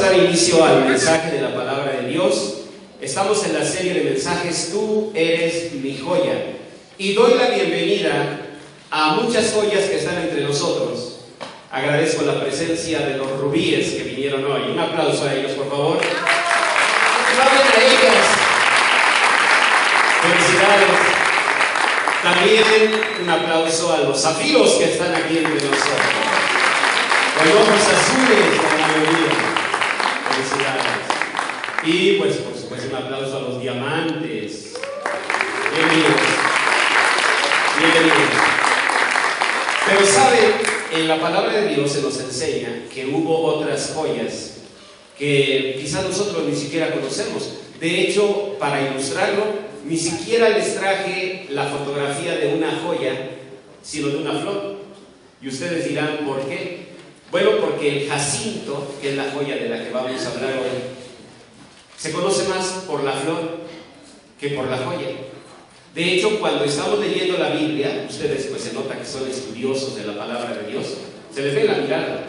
dar inicio al mensaje de la palabra de Dios. Estamos en la serie de mensajes Tú eres mi joya. Y doy la bienvenida a muchas joyas que están entre nosotros. Agradezco la presencia de los rubíes que vinieron hoy. Un aplauso a ellos, por favor. Aplauden a ellas. Felicidades. También un aplauso a los zafiros que están aquí entre nosotros. Con ojos azules, la mayoría. Felicidades. Y pues por supuesto un aplauso a los diamantes. Bienvenidos. Bienvenidos. Pero saben, en la palabra de Dios se nos enseña que hubo otras joyas que quizás nosotros ni siquiera conocemos. De hecho, para ilustrarlo, ni siquiera les traje la fotografía de una joya, sino de una flor. Y ustedes dirán, ¿por qué? Bueno, porque el jacinto, que es la joya de la que vamos a hablar hoy, se conoce más por la flor que por la joya. De hecho, cuando estamos leyendo la Biblia, ustedes pues se nota que son estudiosos de la palabra de Dios, se les ve la mirada.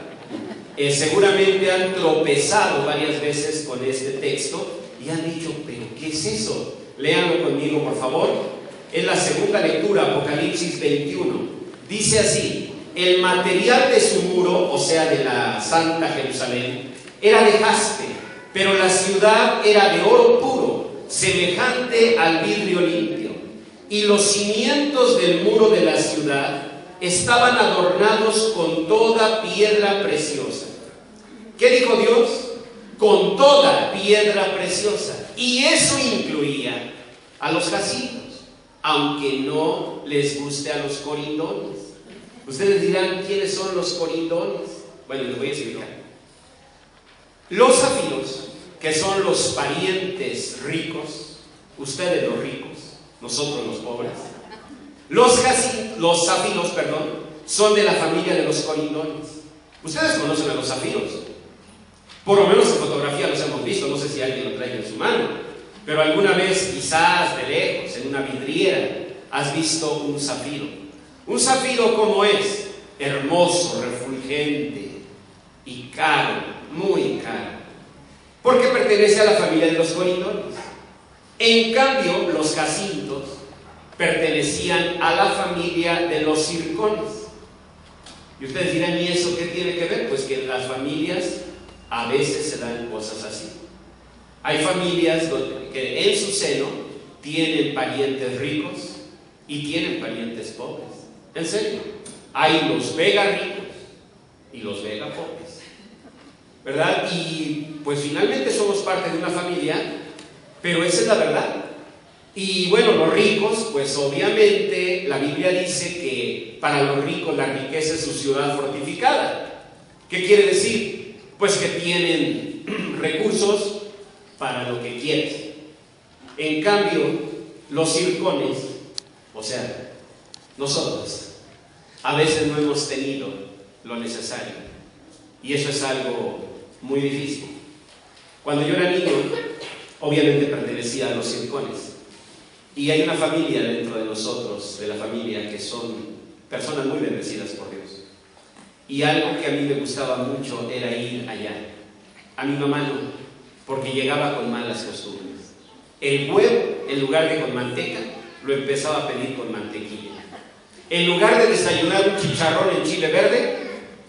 Seguramente han tropezado varias veces con este texto y han dicho, ¿pero qué es eso? Léanlo conmigo, por favor. Es la segunda lectura, Apocalipsis 21. Dice así: el material de su muro, o sea, de la Santa Jerusalén, era de jaspe, pero la ciudad era de oro puro, semejante al vidrio limpio. Y los cimientos del muro de la ciudad estaban adornados con toda piedra preciosa. ¿Qué dijo Dios? Con toda piedra preciosa. Y eso incluía a los jacintos, aunque no les guste a los corindones. Ustedes dirán, ¿quiénes son los corindones? Bueno, les voy a explicar. Los zafiros, que son los parientes ricos, ustedes los ricos, nosotros los pobres. Los zafiros, son de la familia de los corindones. Ustedes conocen a los zafiros. Por lo menos en fotografía los hemos visto, no sé si alguien lo trae en su mano, pero alguna vez, quizás de lejos, en una vidriera, has visto un zafiro. Un zafiro, ¿cómo es? Hermoso, refulgente y caro, muy caro, porque pertenece a la familia de los corindones. En cambio, los jacintos pertenecían a la familia de los zircones. Y ustedes dirán, ¿y eso qué tiene que ver? Pues que en las familias a veces se dan cosas así. Hay familias que en su seno tienen parientes ricos y tienen parientes pobres. En serio, hay los Vega ricos y los Vega pobres, ¿verdad? Y pues finalmente somos parte de una familia, pero esa es la verdad. Y bueno, los ricos, pues obviamente la Biblia dice que para los ricos la riqueza es su ciudad fortificada. ¿Qué quiere decir? Pues que tienen recursos para lo que quieres. En cambio, los zircones, o sea, nosotros, a veces no hemos tenido lo necesario. Y eso es algo muy difícil. Cuando yo era niño, obviamente pertenecía a los zircones. Y hay una familia dentro de nosotros, de la familia, que son personas muy bendecidas por Dios. Y algo que a mí me gustaba mucho era ir allá. A mi mamá no, porque llegaba con malas costumbres. El huevo, en lugar de con manteca, lo empezaba a pedir con mantequilla. En lugar de desayunar un chicharrón en chile verde,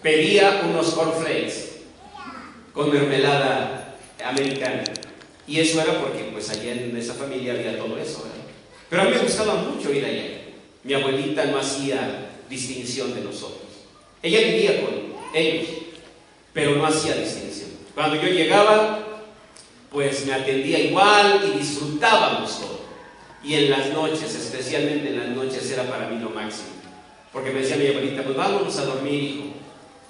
pedía unos cornflakes con mermelada americana. Y eso era porque pues allá en esa familia había todo eso, ¿verdad? Pero a mí me gustaba mucho ir allá. Mi abuelita no hacía distinción de nosotros. Ella vivía con ellos, pero no hacía distinción. Cuando yo llegaba, pues me atendía igual y disfrutábamos todo. Y en las noches, especialmente en las noches, era para mí lo máximo. Porque me decía mi abuelita, pues vámonos a dormir, hijo.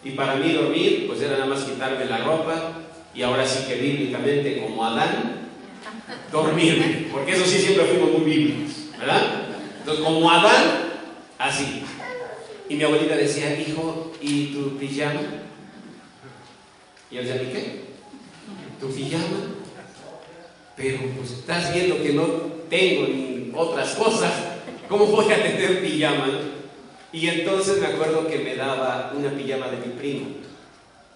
Y para mí dormir, pues era nada más quitarme la ropa. Y ahora sí que bíblicamente, como Adán, dormirme. Porque eso sí siempre fuimos muy bíblicos, ¿verdad? Entonces, como Adán, así. Y mi abuelita decía, hijo, ¿y tu pijama? Y yo decía, ¿y qué? ¿Tu pijama? Pero pues estás viendo que no tengo ni otras cosas, ¿cómo voy a tener pijama? Y entonces me acuerdo que me daba una pijama de mi primo.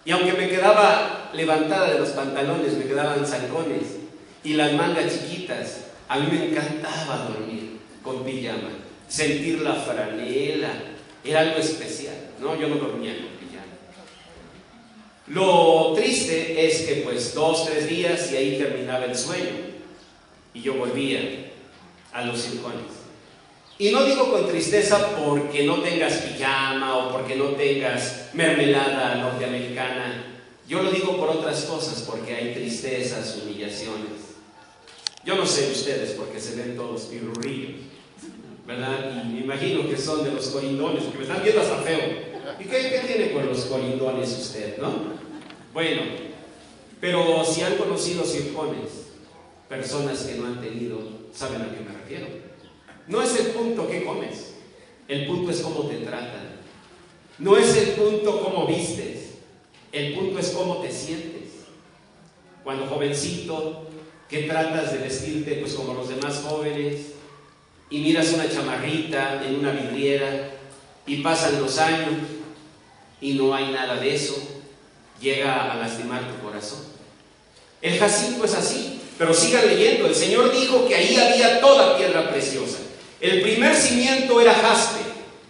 Y aunque me quedaba levantada de los pantalones me quedaban zancones y las mangas chiquitas. A mí me encantaba dormir con pijama, sentir la franela, era algo especial. No, yo no dormía con pijama. Lo triste es que pues 2, 3 días y ahí terminaba el sueño y yo volvía a los circones. Y no digo con tristeza porque no tengas pijama o porque no tengas mermelada norteamericana. Yo lo digo por otras cosas, porque hay tristezas, humillaciones. Yo no sé ustedes porque se ven todos pirurrillos, ¿verdad? Y me imagino que son de los colindones, porque me están viendo hasta feo. ¿Y qué tiene con los colindones usted, no? Bueno, pero si han conocido circones, personas que no han tenido, saben a qué me refiero. No es el punto que comes, el punto es cómo te tratan. No es el punto cómo vistes, el punto es cómo te sientes. Cuando jovencito, que tratas de vestirte pues como los demás jóvenes y miras una chamarrita en una vidriera y pasan los años y no hay nada de eso, llega a lastimar tu corazón. El jacinto es así, pero sigan leyendo. El Señor dijo que ahí había toda piedra preciosa. El primer cimiento era jaspe,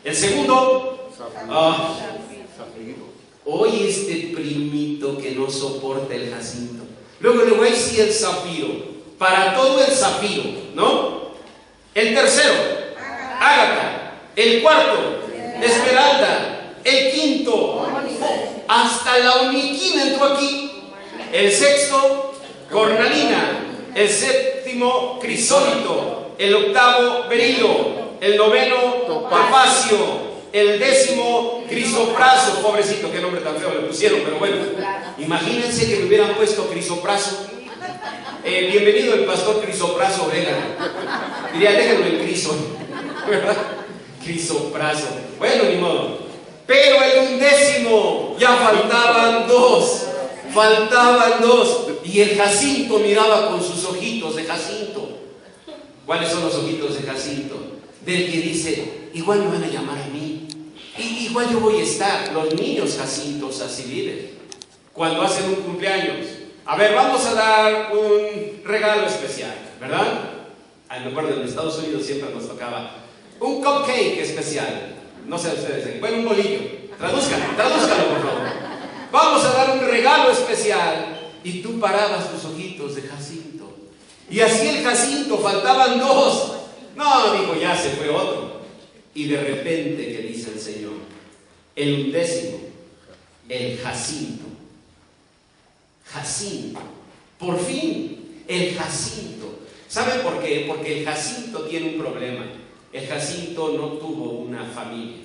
el segundo hoy este primito que no soporta el jacinto. Luego ahí sí el zafiro, para todo el zafiro, ¿no? El tercero, ágata. El cuarto, esmeralda. El quinto, hasta la oniquina entró aquí. El sexto, cornalina. El séptimo, crisólito. El octavo, berilo. El noveno, topacio. El 10º, crisopraso. Pobrecito, qué nombre tan feo le pusieron, pero bueno, imagínense que me hubieran puesto crisopraso. Bienvenido el pastor Crisopraso Vega. Diría, déjenlo en criso, ¿verdad? Crisopraso. Bueno, ni modo. Pero el 11º, ya faltaban dos. Y el jacinto miraba con sus ojitos de jacinto. ¿Cuáles son los ojitos de jacinto? Del que dice, igual me van a llamar a mí, igual yo voy a estar. Los niños jacintos así viven. Cuando hacen un cumpleaños, a ver, vamos a dar un regalo especial, ¿verdad? Me acuerdo, en Estados Unidos siempre nos tocaba un cupcake especial. No sé ustedes, bueno, un bolillo. Tradúzcalo por favor. Vamos a dar un regalo especial. Y tú parabas tus ojitos de jacinto. Y así el jacinto, faltaban dos. No, digo, ya se fue otro. Y de repente, ¿qué dice el Señor? El 11º, el jacinto. Jacinto. Por fin, el jacinto. ¿Saben por qué? Porque el jacinto tiene un problema. El jacinto no tuvo una familia.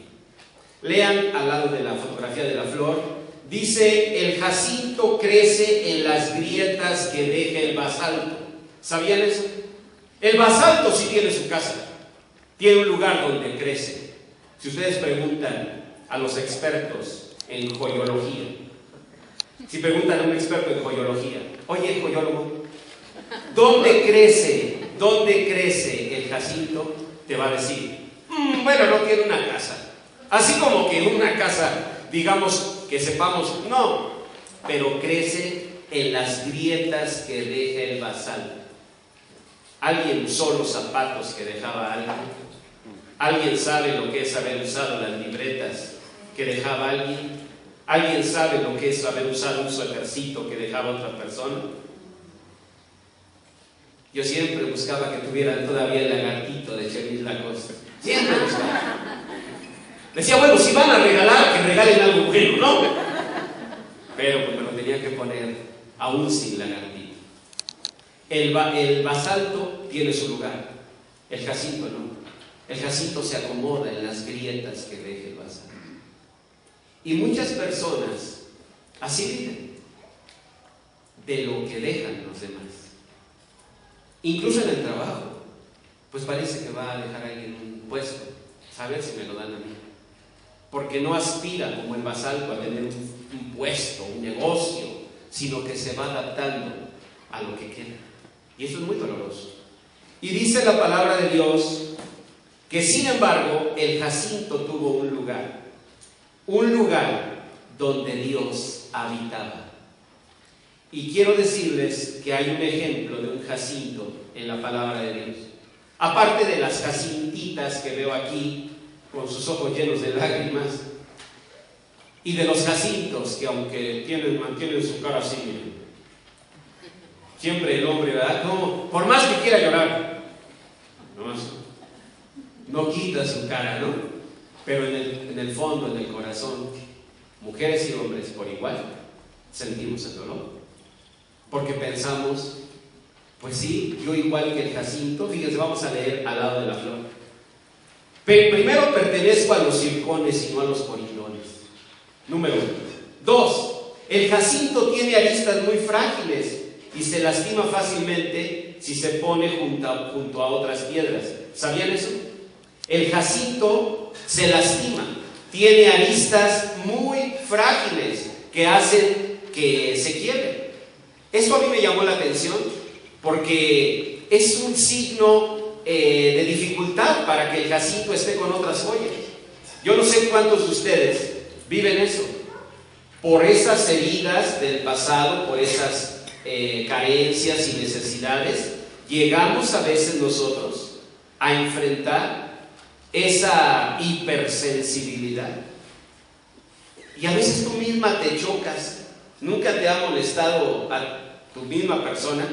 Lean al lado de la fotografía de la flor. Dice, el jacinto crece en las grietas que deja el basalto. ¿Sabían eso? El basalto sí tiene su casa, tiene un lugar donde crece. Si ustedes preguntan a los expertos en joyología, si preguntan a un experto en joyología, oye, joyólogo, ¿dónde crece el jacinto? Te va a decir, bueno, no tiene una casa. Así como que una casa, digamos, que sepamos, no, pero crece en las grietas que deja el basalto. ¿Alguien usó los zapatos que dejaba alguien? ¿Alguien sabe lo que es haber usado las libretas que dejaba alguien? ¿Alguien sabe lo que es haber usado un suétercito que dejaba otra persona? Yo siempre buscaba que tuvieran todavía el lagartito de Chemis Lacoste. Siempre buscaba. Decía, bueno, si van a regalar, que regalen algo bueno, ¿no? Pero pues me lo tenía que poner aún sin lagartito. El basalto tiene su lugar, el jacinto no. El jacinto se acomoda en las grietas que deja el basalto. Y muchas personas así viven, de lo que dejan los demás. Incluso en el trabajo, pues parece que va a dejar a alguien un puesto, a ver si me lo dan a mí. Porque no aspira como el basalto a tener un puesto, un negocio, sino que se va adaptando a lo que queda. Y eso es muy doloroso. Y dice la palabra de Dios que sin embargo el jacinto tuvo un lugar donde Dios habitaba. Y quiero decirles que hay un ejemplo de un jacinto en la palabra de Dios. Aparte de las jacintitas que veo aquí, con sus ojos llenos de lágrimas, y de los jacintos que aunque mantienen su cara así, siempre el hombre, ¿verdad? No, por más que quiera llorar, no quita su cara, ¿no? Pero en el fondo, en el corazón, mujeres y hombres por igual, sentimos el dolor. Porque pensamos, pues sí, yo igual que el jacinto, fíjense, vamos a leer al lado de la flor. Primero, pertenezco a los circones y no a los corindones. Número 1. 2. El jacinto tiene aristas muy frágiles y se lastima fácilmente si se pone junto a otras piedras. ¿Sabían eso? El jacinto se lastima, tiene aristas muy frágiles que hacen que se quiebre. Esto a mí me llamó la atención porque es un signo de dificultad para que el jacinto esté con otras joyas. Yo no sé cuántos de ustedes viven eso, por esas heridas del pasado, por esas carencias y necesidades, llegamos a veces nosotros a enfrentar esa hipersensibilidad. Y a veces tú misma te chocas. ¿Nunca te ha molestado a tu misma persona?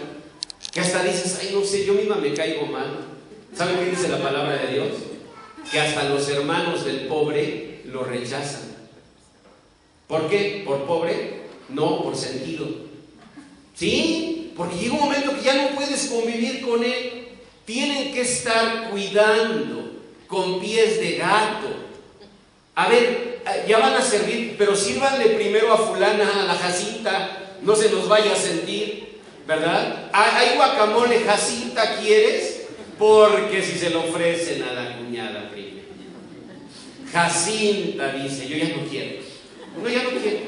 Que hasta dices, ay, no sé, yo misma me caigo mal. ¿Saben qué dice la palabra de Dios? Que hasta los hermanos del pobre lo rechazan. ¿Por qué? ¿Por pobre? No, por sentido. Sí, porque llega un momento que ya no puedes convivir con él. Tienen que estar cuidando con pies de gato. A ver, ya van a servir, pero sírvanle primero a fulana, a la Jacinta, no se nos vaya a sentir, ¿verdad? ¿Hay guacamole, Jacinta, quieres? Porque si se lo ofrecen a la cuñada primero. Jacinta dice, yo ya no quiero. No, ya no quiero.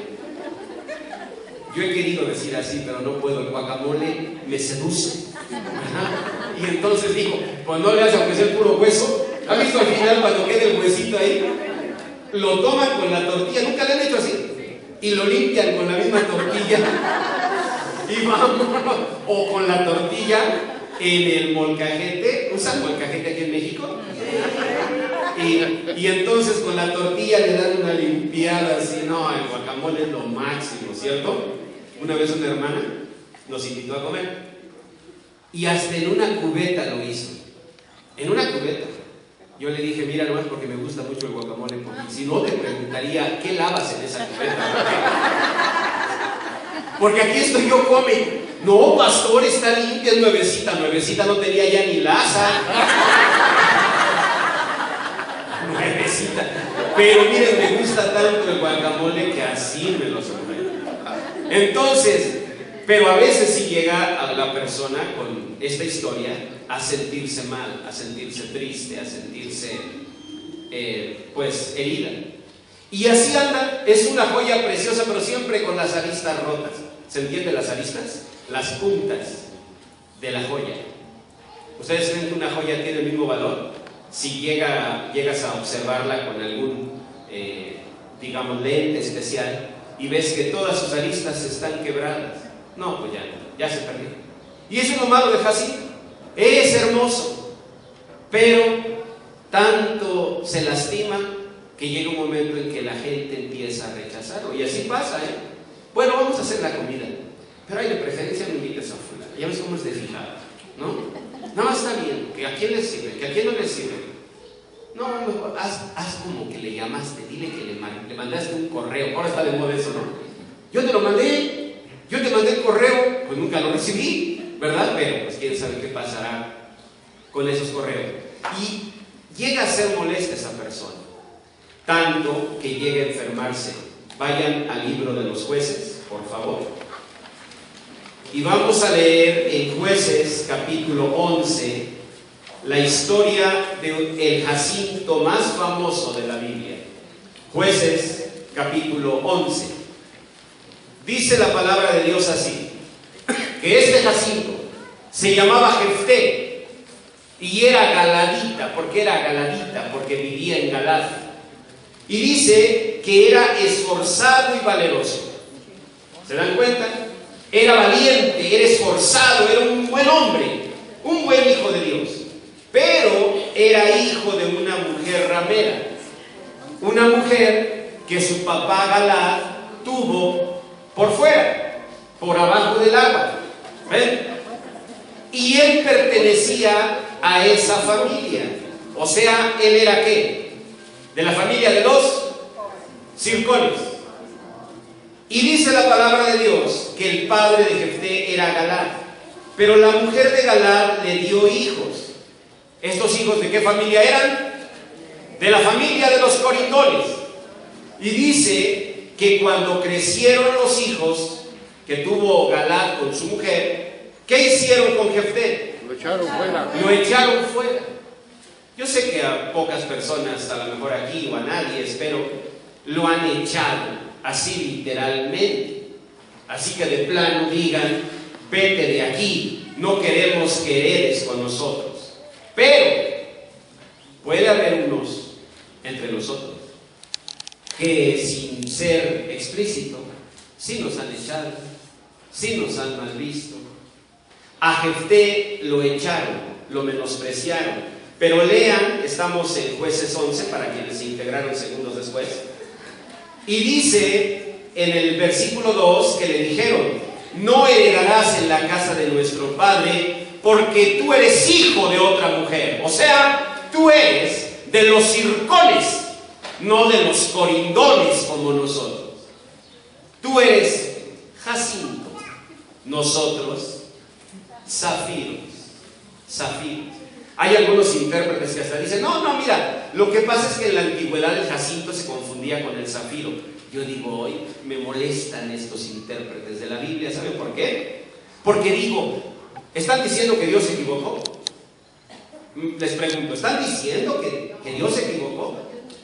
Yo he querido decir así, pero no puedo, el guacamole me seduce. Ajá. Y entonces digo, pues no le hace aunque sea el puro hueso. ¿Ha visto al final cuando queda el huesito ahí? Lo toman con la tortilla, nunca le han hecho así, y lo limpian con la misma tortilla y vámonos, o con la tortilla en el molcajete. ¿Usan molcajete aquí en México? Y entonces con la tortilla le dan una limpiada así. No, el guacamole es lo máximo, ¿cierto? Una vez una hermana nos invitó a comer y hasta en una cubeta lo hizo, en una cubeta. Yo le dije, mira, nomás porque me gusta mucho el guacamole, porque si no te preguntaría, ¿qué lavas en esa cubeta? Porque aquí estoy yo, come. No, pastor, está limpia, es nuevecita. Nuevecita no tenía ya ni laza. Nuevecita. Pero miren, me gusta tanto el guacamole que así me lo sorprende. Entonces, pero a veces sí llega a la persona con esta historia a sentirse mal, a sentirse triste, a sentirse pues herida. Y así anda, es una joya preciosa, pero siempre con las aristas rotas. ¿Se entiende las aristas? Las puntas de la joya. ¿Ustedes creen que una joya tiene el mismo valor si llegas a observarla con algún, digamos, lente especial y ves que todas sus aristas están quebradas? No, pues ya se perdió. Y eso es lo malo de jacinto. Es hermoso, pero tanto se lastima que llega un momento en que la gente empieza a rechazarlo. Y así pasa, ¿eh? Bueno, vamos a hacer la comida, pero hay de preferencia no invites a fulano. Ya ves cómo es de fijado, ¿no? Nada más está bien, que a quién le sirve, que a quién no le sirve. No, mejor haz como que le llamaste, dile que le mandaste un correo. Ahora está de moda eso, ¿no? Yo te mandé el correo, pues nunca lo recibí, ¿verdad? Pero pues quién sabe qué pasará con esos correos. Y llega a ser molesta esa persona, tanto que llega a enfermarse. Vayan al libro de los Jueces, por favor. Y vamos a leer en Jueces capítulo 11 la historia del jacinto más famoso de la Biblia. Jueces capítulo 11. Dice la palabra de Dios así, que este jacinto se llamaba Jefté y era galadita. ¿Por qué era galadita? Porque vivía en Galad. Y dice que era esforzado y valeroso. ¿Se dan cuenta? era valiente, era esforzado, era un buen hombre, un buen hijo de Dios. Pero era hijo de una mujer ramera, una mujer que su papá Galaad tuvo por fuera, por abajo del agua. ¿Ven? Y él pertenecía a esa familia. O sea, él era ¿qué? De la familia de los Circones. Y dice la palabra de Dios que el padre de Jefté era Galaad, pero la mujer de Galaad le dio hijos. ¿Estos hijos de qué familia eran? De la familia de los corindones. Y dice que cuando crecieron los hijos que tuvo Galaad con su mujer, ¿qué hicieron con Jefté? Lo echaron fuera. Lo echaron fuera. Yo sé que a pocas personas, a lo mejor aquí o a nadie, espero, lo han echado así literalmente. Así que de plano digan, vete de aquí, no queremos que heredes con nosotros. Pero puede haber unos entre nosotros que sin ser explícito, sí nos han echado, sí nos han mal visto. A Jefté lo echaron, lo menospreciaron. Pero lean, estamos en Jueces 11, para quienes se integraron segundos después. Y dice en el versículo 2 que le dijeron, no heredarás en la casa de nuestro padre, porque tú eres hijo de otra mujer. O sea, tú eres de los Circones, no de los corindones como nosotros. Tú eres jacinto, nosotros zafiros. Hay algunos intérpretes que hasta dicen, no, mira, lo que pasa es que en la antigüedad el jacinto se confundía con el zafiro. Yo digo, hoy me molestan estos intérpretes de la Biblia. ¿Saben por qué? Porque digo, ¿están diciendo que Dios se equivocó? Les pregunto, ¿están diciendo que Dios se equivocó?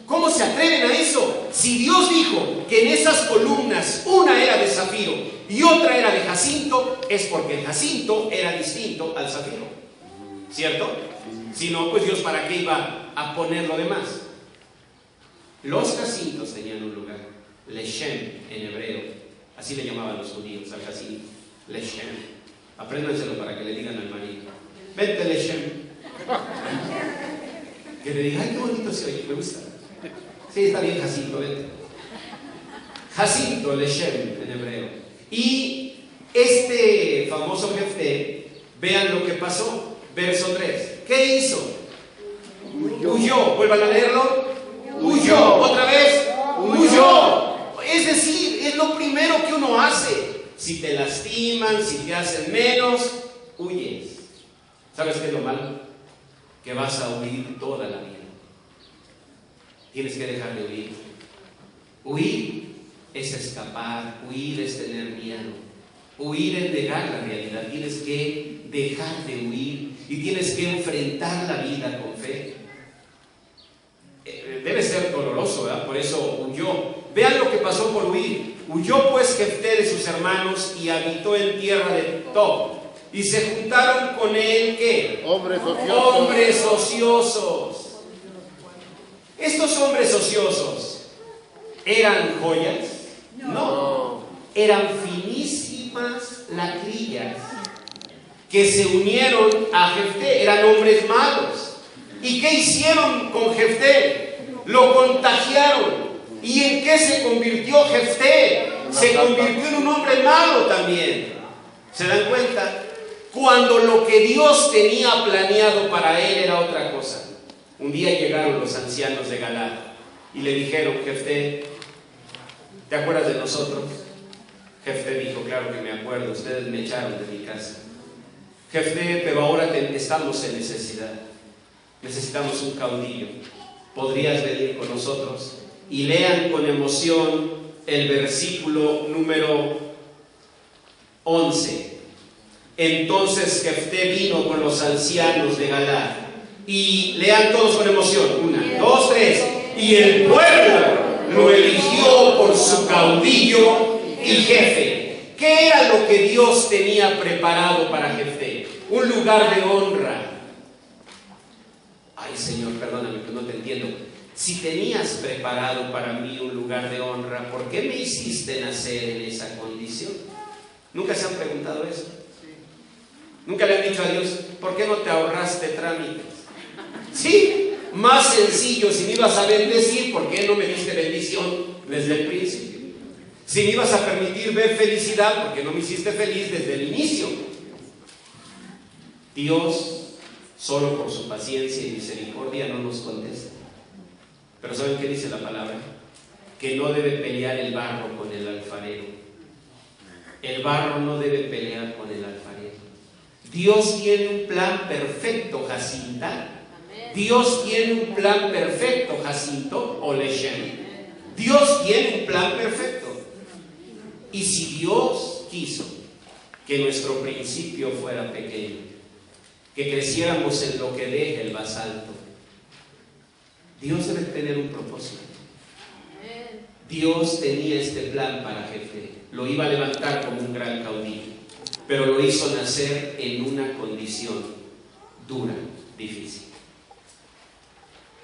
¿Cómo se atreven a eso? Si Dios dijo que en esas columnas una era de zafiro y otra era de jacinto, es porque el jacinto era distinto al zafiro, ¿cierto? Si no, pues Dios para qué iba a poner lo demás. Los jacintos tenían un lugar, Leshem en hebreo, así le llamaban los judíos al jacinto, Leshem. Apréndanselo para que le digan al marido, vente Leshem. Que le diga, ay, qué bonito se oye, me gusta. Sí, está bien Jacinto, vente. Jacinto, Leshem en hebreo. Y este famoso Jefté, vean lo que pasó, verso 3. ¿Qué hizo? Huyó. Vuelvan a leerlo. Huyó. Otra vez. Huyó. Es decir, es lo primero que uno hace. Si te lastiman, si te hacen menos, huyes. ¿Sabes qué es lo malo? Que vas a huir toda la vida. Tienes que dejar de huir. Huir es escapar, huir es tener miedo, huir es negar la realidad. Tienes que dejar de huir y tienes que enfrentar la vida con fe. Debe ser doloroso, ¿verdad? Por eso huyó. Vean lo que pasó por huir. Huyó pues Jefté de sus hermanos y habitó en tierra de Tob. Y se juntaron con él, ¿qué? Hombres ociosos. Estos hombres ociosos, ¿eran joyas? No. Eran finísimas lacrillas que se unieron a Jefté. Eran hombres malos. ¿Y qué hicieron con Jefté? Lo contagiaron. ¿Y en qué se convirtió Jefté? Se convirtió en un hombre malo también. ¿Se dan cuenta? Cuando lo que Dios tenía planeado para él era otra cosa. Un día llegaron los ancianos de Galaad y le dijeron, Jefté, ¿te acuerdas de nosotros? Jefté dijo, claro que me acuerdo, ustedes me echaron de mi casa. Jefté, pero ahora estamos en necesidad. Necesitamos un caudillo. ¿Podrías venir con nosotros? Y lean con emoción el versículo número 11. Entonces Jefté vino con los ancianos de Galaad. Y lean todos con emoción. 1, 2, 3. Y el pueblo lo eligió por su caudillo y jefe. ¿Qué era lo que Dios tenía preparado para Jefté? Un lugar de honra. Ay, Señor, perdóname que no te entiendo. Si tenías preparado para mí un lugar de honra, ¿por qué me hiciste nacer en esa condición? ¿Nunca se han preguntado eso? ¿Nunca le han dicho a Dios, ¿por qué no te ahorraste trámites? Sí, más sencillo, si me ibas a bendecir, ¿por qué no me diste bendición desde el principio? Si me ibas a permitir ver felicidad, ¿por qué no me hiciste feliz desde el inicio? Dios, solo por su paciencia y misericordia, no nos contesta. Pero ¿saben qué dice la palabra? Que no debe pelear el barro con el alfarero. El barro no debe pelear con el alfarero. Dios tiene un plan perfecto, Jacinta. Dios tiene un plan perfecto, Jacinto o Leshem. Dios tiene un plan perfecto. Y si Dios quiso que nuestro principio fuera pequeño, que creciéramos en lo que deja el basalto, Dios debe tener un propósito. Dios tenía este plan para Jefté. Lo iba a levantar como un gran caudillo, pero lo hizo nacer en una condición dura, difícil.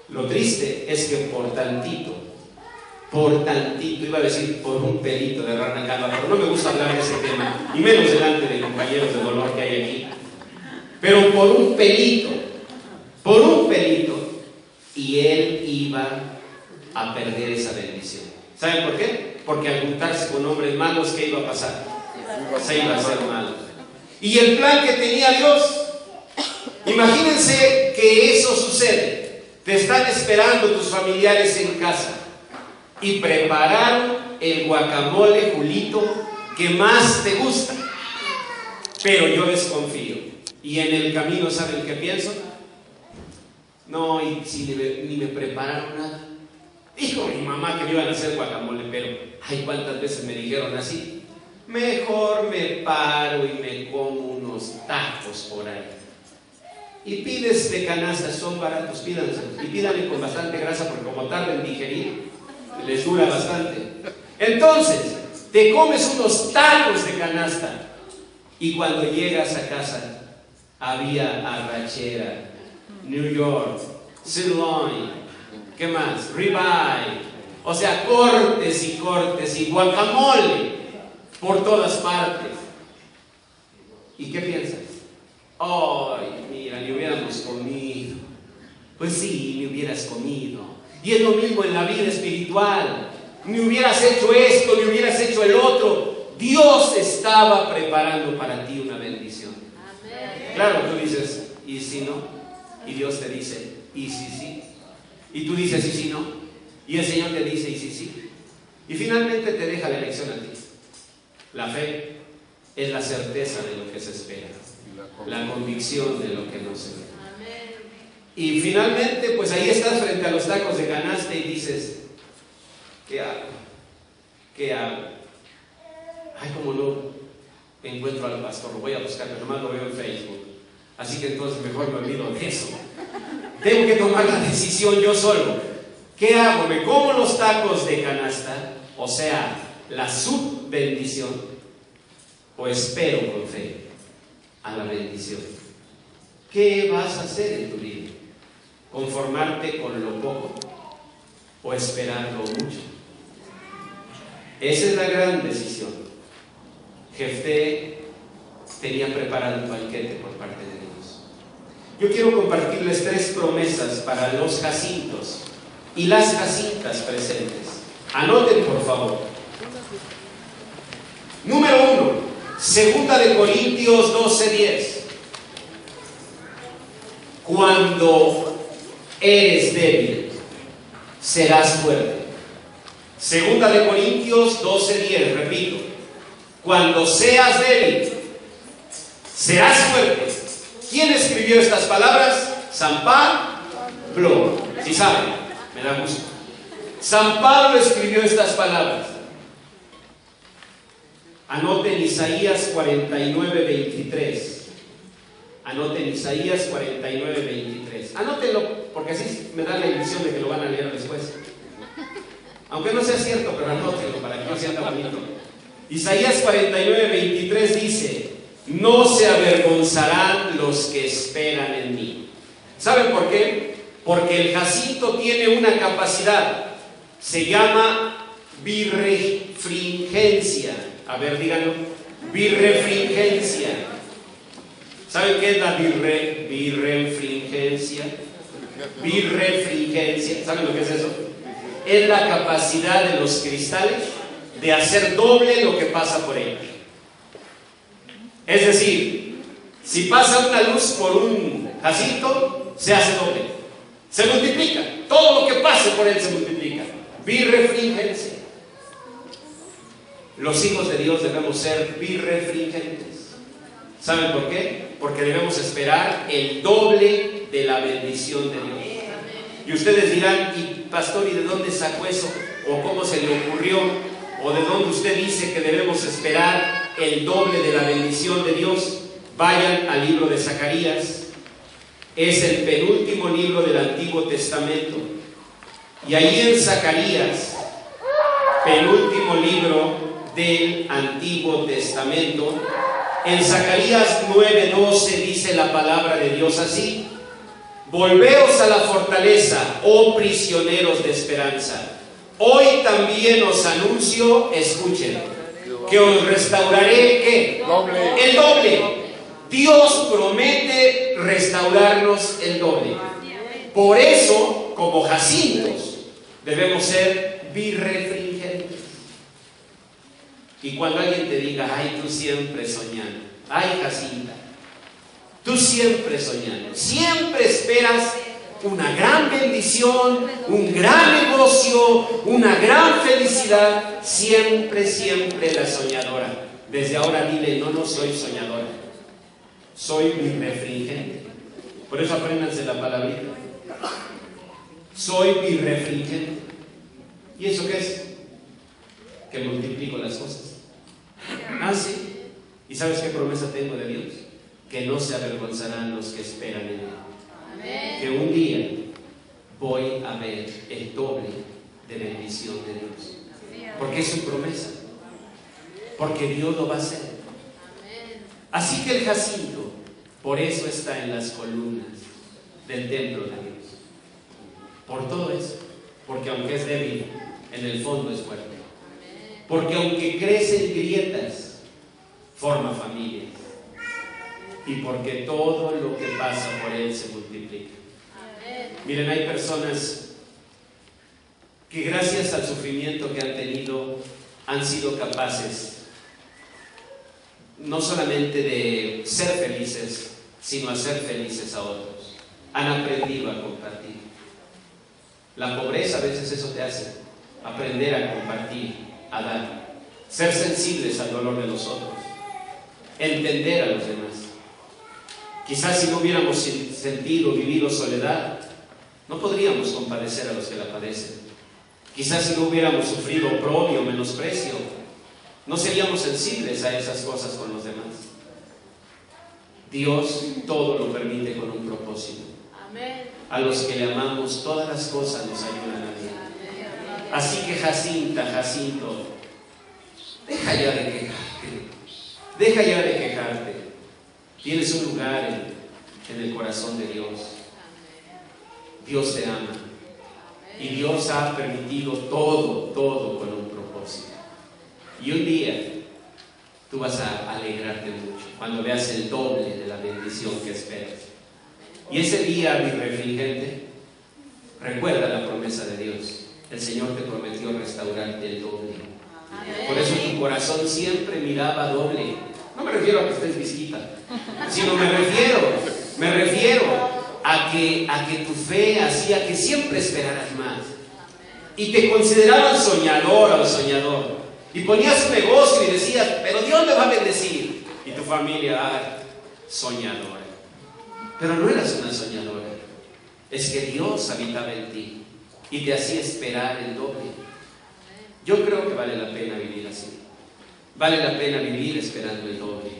Lo triste es que por tantito, iba a decir por un pelito de rana calva, pero no me gusta hablar de ese tema, y menos delante de compañeros de dolor que hay aquí. Pero por un pelito, y él iba a perder esa bendición. ¿Saben por qué? Porque al juntarse con hombres malos, ¿qué iba a pasar? Se iba a hacer malo. Y el plan que tenía Dios, imagínense que eso sucede. Te están esperando tus familiares en casa y prepararon el guacamole, Julito, que más te gusta. Pero yo desconfío. Y en el camino, ¿saben qué pienso? No, y si ni me prepararon nada. Dijo mi mamá que me iban a hacer guacamole, pero ay, cuántas veces me dijeron así. Mejor me paro y me como unos tacos por ahí. Y pides de canasta, son baratos, pídanse. Y pídanle con bastante grasa, porque como tarda en digerir, les dura bastante. Entonces, te comes unos tacos de canasta. Y cuando llegas a casa, había arrachera, New York, sirloin, ¿qué más? Ribeye, o sea, cortes y guacamole por todas partes. ¿Y qué piensas? Ay, mira, ni hubiéramos comido. Pues sí, ni hubieras comido. Y es lo mismo en la vida espiritual. Ni hubieras hecho esto, ni hubieras hecho el otro. Dios estaba preparando para ti una bendición. Claro, tú dices, ¿y si no? Y Dios te dice, ¿y si sí? Y tú dices, ¿y si no? Y el Señor te dice, ¿y si sí? Y finalmente te deja la elección a ti. La fe es la certeza de lo que se espera, la convicción de lo que no se ve. Y finalmente, pues ahí estás frente a los tacos de canasta y dices, ¿qué hago? ¿Qué hago? Ay, como no encuentro al pastor, lo voy a buscar, pero nomás lo veo en Facebook. Así que entonces mejor me olvido de eso. Tengo que tomar la decisión yo solo. ¿Qué hago? ¿Me como los tacos de canasta? O sea, la subbendición. ¿O espero con fe a la bendición? ¿Qué vas a hacer en tu vida? ¿Conformarte con lo poco o esperar lo mucho? Esa es la gran decisión. Jefté tenía preparado un banquete por parte de Dios. Yo quiero compartirles 3 promesas para los jacintos y las jacintas presentes. Anoten, por favor. Número 1, 2 Corintios 12:10. Cuando eres débil, serás fuerte. 2 Corintios 12:10, repito. Cuando seas débil, serás fuerte. ¿Quién escribió estas palabras? San Pablo. ¿Sí saben? Me da gusto. San Pablo escribió estas palabras. Anoten Isaías 49:23. Anoten Isaías 49:23. Anótenlo, porque así me da la ilusión de que lo van a leer después. Aunque no sea cierto, pero anótenlo para que no sea tan bonito. Isaías 49:23 dice: no se avergonzarán los que esperan en mí. ¿Saben por qué? Porque el jacinto tiene una capacidad. Se llama birrefringencia. A ver, díganlo. Birrefringencia. ¿Saben qué es la birrefringencia? Birrefringencia. ¿Saben lo que es eso? Es la capacidad de los cristales de hacer doble lo que pasa por ellos. Es decir, si pasa una luz por un jacinto, se hace doble. Se multiplica. Todo lo que pase por él se multiplica. Birrefringencia. Los hijos de Dios debemos ser birrefringentes. ¿Saben por qué? Porque debemos esperar el doble de la bendición de Dios. Y ustedes dirán, y pastor, ¿y de dónde sacó eso? ¿O cómo se le ocurrió? ¿O de dónde usted dice que debemos esperar el doble de la bendición de Dios? Vayan al libro de Zacarías. Es el penúltimo libro del Antiguo Testamento. Y ahí en Zacarías, penúltimo libro del Antiguo Testamento, en Zacarías 9:12 dice la palabra de Dios así: volveos a la fortaleza, oh prisioneros de esperanza. Hoy también os anuncio, escuchen, que os restauraré, ¿qué? El doble. Dios promete restaurarnos el doble. Por eso, como jacintos, debemos ser birrefringentes. Y cuando alguien te diga, ay, tú siempre soñando, ay, Jacinta, tú siempre soñando, siempre esperas una gran bendición, un gran negocio, una gran felicidad, siempre, siempre la soñadora. Desde ahora dile, no soy soñadora, soy birrefringente. Por eso apréndanse la palabrita. Soy birrefringente. ¿Y eso qué es? Que multiplico las cosas. Ah, sí. ¿Y sabes qué promesa tengo de Dios? Que no se avergonzarán los que esperan en Él. Amén. Que un día voy a ver el doble de bendición de Dios. Porque es su promesa. Porque Dios lo va a hacer. Así que el jacinto, por eso está en las columnas del templo de Dios. Por todo eso. Porque aunque es débil, en el fondo es fuerte. Porque aunque crece en grietas, forma familias. Y porque todo lo que pasa por él se multiplica. Miren, hay personas que gracias al sufrimiento que han tenido, han sido capaces no solamente de ser felices, sino hacer felices a otros. Han aprendido a compartir. La pobreza a veces eso te hace, aprender a compartir, a dar, ser sensibles al dolor de los otros, entender a los demás. Quizás si no hubiéramos sentido, vivido soledad, no podríamos compadecer a los que la padecen. Quizás si no hubiéramos sufrido oprobio, menosprecio, no seríamos sensibles a esas cosas con los demás. Dios todo lo permite con un propósito. A los que le amamos, todas las cosas nos ayudan a bien. Así que Jacinta, Jacinto, deja ya de quejarte. Deja ya de quejarte. Tienes un lugar en el corazón de Dios. Dios te ama. Y Dios ha permitido todo con un propósito. Y un día tú vas a alegrarte mucho cuando veas el doble de la bendición que esperas. Y ese día, mi refringente, recuerda la promesa de Dios. El Señor te prometió restaurarte el doble. Por eso tu corazón siempre miraba doble. No me refiero a que estés visquita, sino me refiero a que tu fe hacía que siempre esperaras más. Y te consideraban soñador o soñador. Y ponías un negocio y decías, pero Dios me va a bendecir. Y tu familia, soñadora. Pero no eras una soñadora. Es que Dios habitaba en ti y te hacía esperar el doble. Yo creo que vale la pena vivir así. Vale la pena vivir esperando el doble.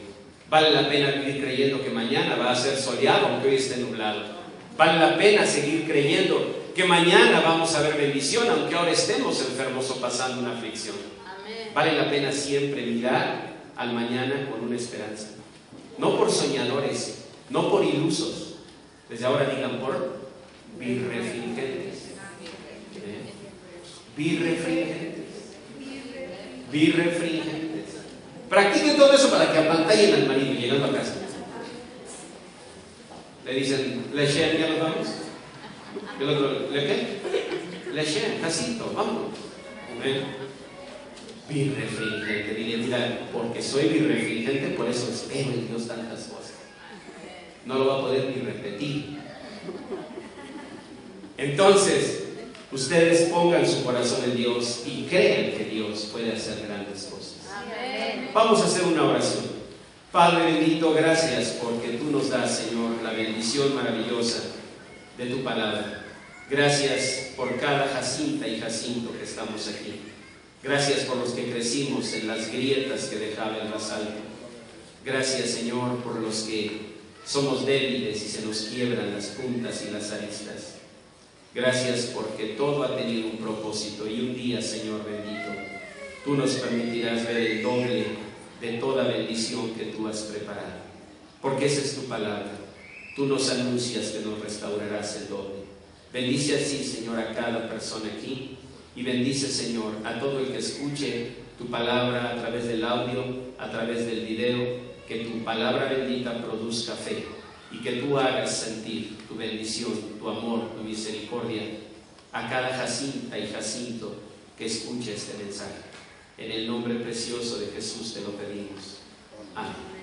Vale la pena vivir creyendo que mañana va a ser soleado aunque hoy esté nublado. Vale la pena seguir creyendo que mañana vamos a ver bendición aunque ahora estemos enfermos o pasando una aflicción. Vale la pena siempre mirar al mañana con una esperanza. No por soñadores, no por ilusos. Desde ahora digan por birrefringentes. Birrefringentes. Birrefringentes. Practiquen todo eso para que apantallen al marido llegando a casa. Le dicen, Lechen, ¿ya nos vamos? El otro, ¿le qué? Lechen, casito, vamos. Birrefringente, dile, mira, porque soy birrefringente, por eso espero en Dios tantas cosas. No lo va a poder ni repetir. Entonces, ustedes pongan su corazón en Dios y crean que Dios puede hacer grandes cosas. Amén. Vamos a hacer una oración. Padre bendito, gracias porque tú nos das, Señor, la bendición maravillosa de tu palabra. Gracias por cada Jacinta y Jacinto que estamos aquí. Gracias por los que crecimos en las grietas que dejaba el basalto. Gracias, Señor, por los que somos débiles y se nos quiebran las puntas y las aristas. Gracias porque todo ha tenido un propósito y un día, Señor bendito, tú nos permitirás ver el doble de toda bendición que tú has preparado. Porque esa es tu palabra. Tú nos anuncias que nos restaurarás el doble. Bendice así, Señor, a cada persona aquí y bendice, Señor, a todo el que escuche tu palabra a través del audio, a través del video, que tu palabra bendita produzca fe y que tú hagas sentir tu bendición, tu amor, tu misericordia a cada Jacinta y Jacinto que escuche este mensaje. En el nombre precioso de Jesús te lo pedimos. Amén.